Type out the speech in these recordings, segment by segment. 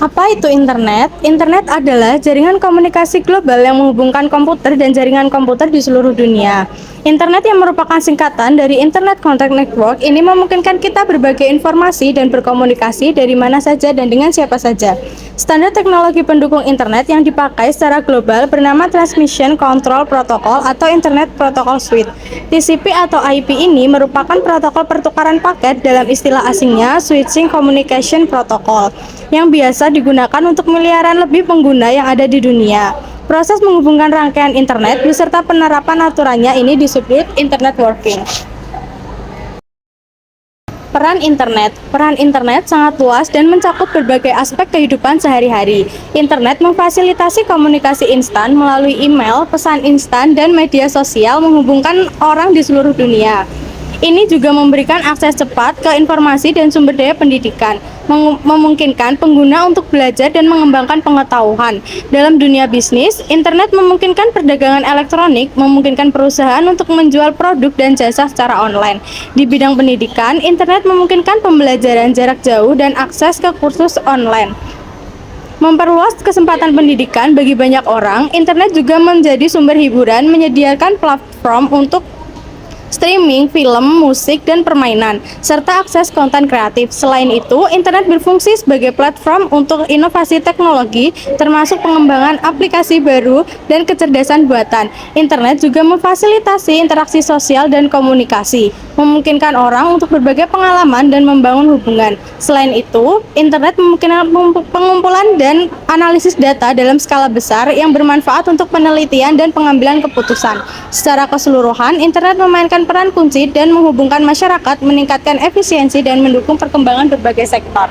Apa itu internet? Internet adalah jaringan komunikasi global yang menghubungkan komputer dan jaringan komputer di seluruh dunia. Internet yang merupakan singkatan dari Internet Contact Network ini memungkinkan kita berbagi informasi dan berkomunikasi dari mana saja dan dengan siapa saja. Standar teknologi pendukung internet yang dipakai secara global bernama Transmission Control Protocol atau Internet Protocol Suite. TCP atau IP ini merupakan protokol pertukaran paket dalam istilah asingnya Switching Communication Protocol yang biasa digunakan untuk miliaran lebih pengguna yang ada di dunia. Proses menghubungkan rangkaian internet beserta penerapan aturannya ini disebut internet working. Peran internet sangat luas dan mencakup berbagai aspek kehidupan sehari-hari. Internet memfasilitasi komunikasi instan melalui email, pesan instan, dan media sosial menghubungkan orang di seluruh dunia. Ini juga memberikan akses cepat ke informasi dan sumber daya pendidikan, memungkinkan pengguna untuk belajar dan mengembangkan pengetahuan. Dalam dunia bisnis, internet memungkinkan perdagangan elektronik, memungkinkan perusahaan untuk menjual produk dan jasa secara online. Di bidang pendidikan, internet memungkinkan pembelajaran jarak jauh dan akses ke kursus online. Memperluas kesempatan pendidikan bagi banyak orang, internet juga menjadi sumber hiburan, menyediakan platform untuk streaming, film, musik, dan permainan, serta akses konten kreatif. Selain itu, internet berfungsi sebagai platform untuk inovasi teknologi, termasuk pengembangan aplikasi baru dan kecerdasan buatan. Internet juga memfasilitasi interaksi sosial dan komunikasi, memungkinkan orang untuk berbagai pengalaman dan membangun hubungan. Selain itu, internet memungkinkan pengumpulan dan analisis data dalam skala besar yang bermanfaat untuk penelitian dan pengambilan keputusan. Secara keseluruhan, internet memainkan peran kunci dan menghubungkan masyarakat, meningkatkan efisiensi, dan mendukung perkembangan berbagai sektor.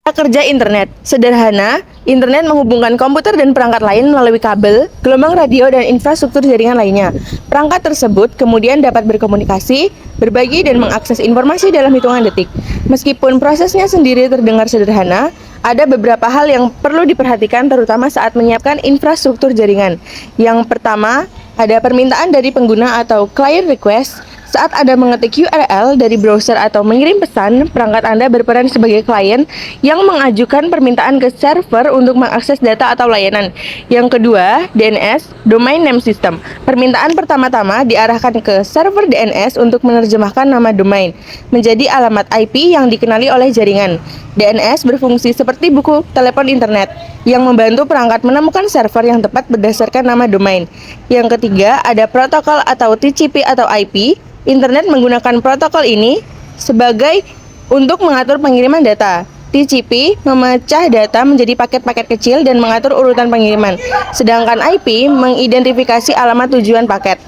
Kerja internet. Sederhana, internet menghubungkan komputer dan perangkat lain melalui kabel, gelombang radio, dan infrastruktur jaringan lainnya. Perangkat tersebut kemudian dapat berkomunikasi, berbagi, dan mengakses informasi dalam hitungan detik. Meskipun prosesnya sendiri terdengar sederhana, ada beberapa hal yang perlu diperhatikan terutama saat menyiapkan infrastruktur jaringan. Yang pertama, ada permintaan dari pengguna atau client request. Saat Anda mengetik URL dari browser atau mengirim pesan, perangkat Anda berperan sebagai klien yang mengajukan permintaan ke server untuk mengakses data atau layanan. Yang kedua, DNS, Domain Name System. Permintaan pertama-tama diarahkan ke server DNS untuk menerjemahkan nama domain menjadi alamat IP yang dikenali oleh jaringan. DNS berfungsi seperti buku telepon internet yang membantu perangkat menemukan server yang tepat berdasarkan nama domain. Yang ketiga, ada protokol atau TCP atau IP. Internet menggunakan protokol ini sebagai untuk mengatur pengiriman data. TCP memecah data menjadi paket-paket kecil dan mengatur urutan pengiriman, sedangkan IP mengidentifikasi alamat tujuan paket.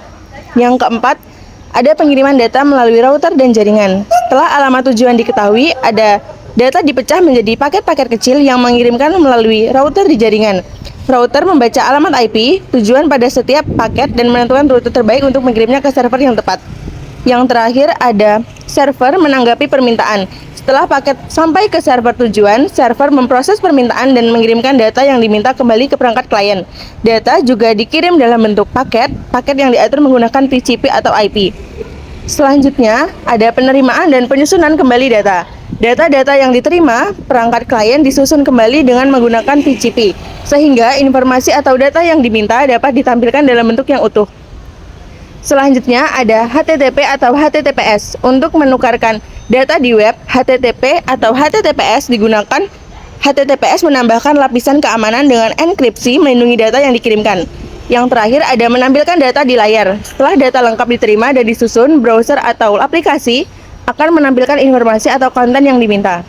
Yang keempat, ada pengiriman data melalui router dan jaringan. Setelah alamat tujuan diketahui, ada data dipecah menjadi paket-paket kecil yang mengirimkan melalui router di jaringan. Router membaca alamat IP, tujuan pada setiap paket, dan menentukan rute terbaik untuk mengirimnya ke server yang tepat. Yang terakhir ada server menanggapi permintaan. Setelah paket sampai ke server tujuan, server memproses permintaan dan mengirimkan data yang diminta kembali ke perangkat klien. Data juga dikirim dalam bentuk paket yang diatur menggunakan TCP atau IP. Selanjutnya, ada penerimaan dan penyusunan kembali data. Data-data yang diterima perangkat klien disusun kembali dengan menggunakan TCP, sehingga informasi atau data yang diminta dapat ditampilkan dalam bentuk yang utuh. Selanjutnya ada HTTP atau HTTPS. Untuk menukarkan data di web, HTTP atau HTTPS digunakan. HTTPS menambahkan lapisan keamanan dengan enkripsi melindungi data yang dikirimkan. Yang terakhir ada menampilkan data di layar. Setelah data lengkap diterima dan disusun, browser atau aplikasi akan menampilkan informasi atau konten yang diminta.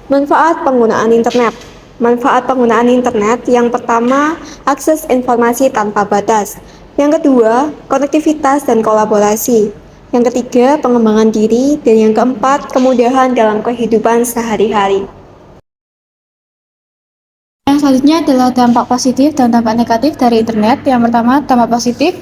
Manfaat penggunaan internet. Manfaat penggunaan internet yang pertama, akses informasi tanpa batas. Yang kedua, konektivitas dan kolaborasi. Yang ketiga, pengembangan diri. Dan yang keempat, kemudahan dalam kehidupan sehari-hari. Yang selanjutnya adalah dampak positif dan dampak negatif dari internet. Yang pertama, dampak positif.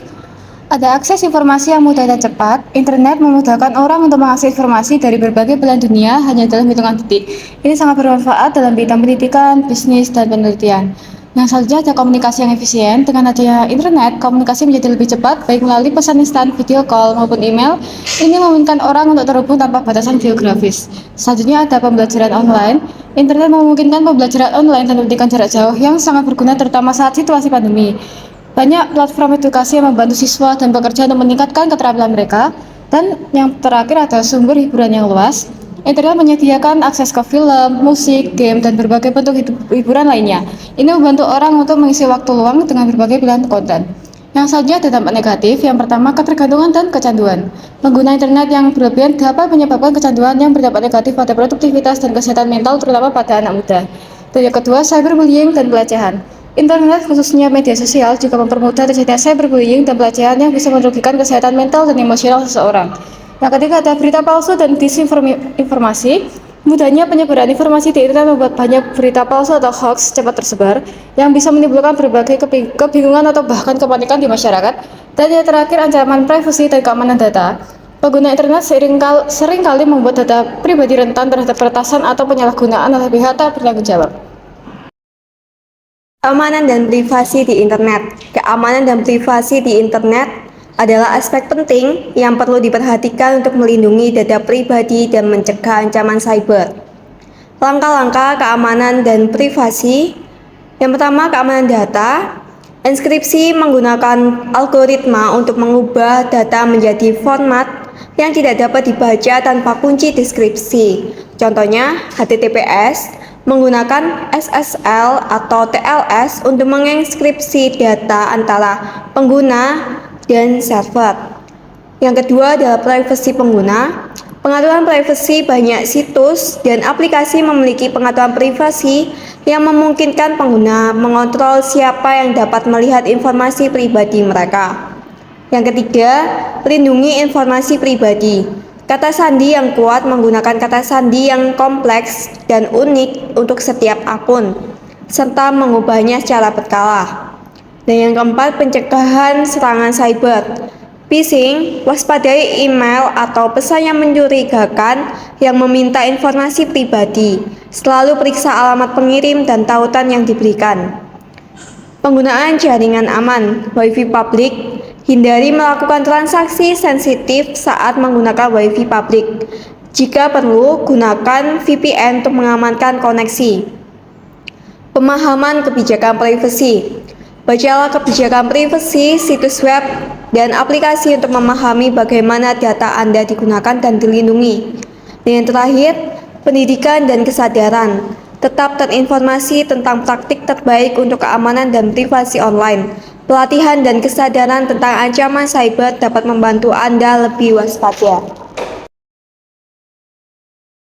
Ada akses informasi yang mudah dan cepat. Internet memudahkan orang untuk mengakses informasi dari berbagai belahan dunia hanya dalam hitungan detik. Ini sangat bermanfaat dalam bidang pendidikan, bisnis, dan penelitian. Yang selanjutnya ada komunikasi yang efisien. Dengan adanya internet, komunikasi menjadi lebih cepat, baik melalui pesan instan, video call, maupun email. Ini memungkinkan orang untuk terhubung tanpa batasan geografis. Selanjutnya ada pembelajaran online. Internet memungkinkan pembelajaran online dan pendidikan jarak jauh yang sangat berguna terutama saat situasi pandemi. Banyak platform edukasi yang membantu siswa dan pekerja untuk meningkatkan keterampilan mereka. Dan yang terakhir ada sumber hiburan yang luas. Internet menyediakan akses ke film, musik, game, dan berbagai bentuk hiburan lainnya. Ini membantu orang untuk mengisi waktu luang dengan berbagai pilihan konten. Yang selanjutnya ada dampak negatif. Yang pertama, ketergantungan dan kecanduan. Pengguna internet yang berlebihan dapat menyebabkan kecanduan yang berdampak negatif pada produktivitas dan kesehatan mental, terutama pada anak muda. Dan yang kedua, cyberbullying dan pelecehan. Internet, khususnya media sosial, juga mempermudah terjadinya cyberbullying dan pelecehan yang bisa merugikan kesehatan mental dan emosional seseorang. Yang ketiga ada berita palsu dan disinformasi. Mudahnya penyebaran informasi di internet membuat banyak berita palsu atau hoax cepat tersebar yang bisa menimbulkan berbagai kebingungan atau bahkan kepanikan di masyarakat. Dan yang terakhir ancaman privasi dan keamanan data. Pengguna internet seringkali membuat data pribadi rentan terhadap peretasan atau penyalahgunaan oleh pihak tak bertanggung jawab. Keamanan dan privasi di internet. Keamanan dan privasi di internet adalah aspek penting yang perlu diperhatikan untuk melindungi data pribadi dan mencegah ancaman cyber. Langkah-langkah keamanan dan privasi. Yang pertama, keamanan data. Enskripsi menggunakan algoritma untuk mengubah data menjadi format yang tidak dapat dibaca tanpa kunci deskripsi. Contohnya, HTTPS menggunakan SSL atau TLS untuk mengekskripsi data antara pengguna dan server. Yang kedua adalah privasi pengguna. Pengaturan privasi. Banyak situs dan aplikasi memiliki pengaturan privasi yang memungkinkan pengguna mengontrol siapa yang dapat melihat informasi pribadi mereka. Yang ketiga, lindungi informasi pribadi. Kata sandi yang kuat menggunakan kata sandi yang kompleks dan unik untuk setiap akun, serta mengubahnya secara berkala. Dan yang keempat, pencegahan serangan cyber. Phishing, waspadai email atau pesan yang mencurigakan yang meminta informasi pribadi. Selalu periksa alamat pengirim dan tautan yang diberikan. Penggunaan jaringan aman, Wi-Fi publik. Hindari melakukan transaksi sensitif saat menggunakan Wi-Fi publik. Jika perlu, gunakan VPN untuk mengamankan koneksi. Pemahaman kebijakan privasi. Bacalah kebijakan privasi, situs web, dan aplikasi untuk memahami bagaimana data Anda digunakan dan dilindungi. Dan yang terakhir, pendidikan dan kesadaran. Tetap terinformasi tentang praktik terbaik untuk keamanan dan privasi online. Pelatihan dan kesadaran tentang ancaman cyber dapat membantu Anda lebih waspada.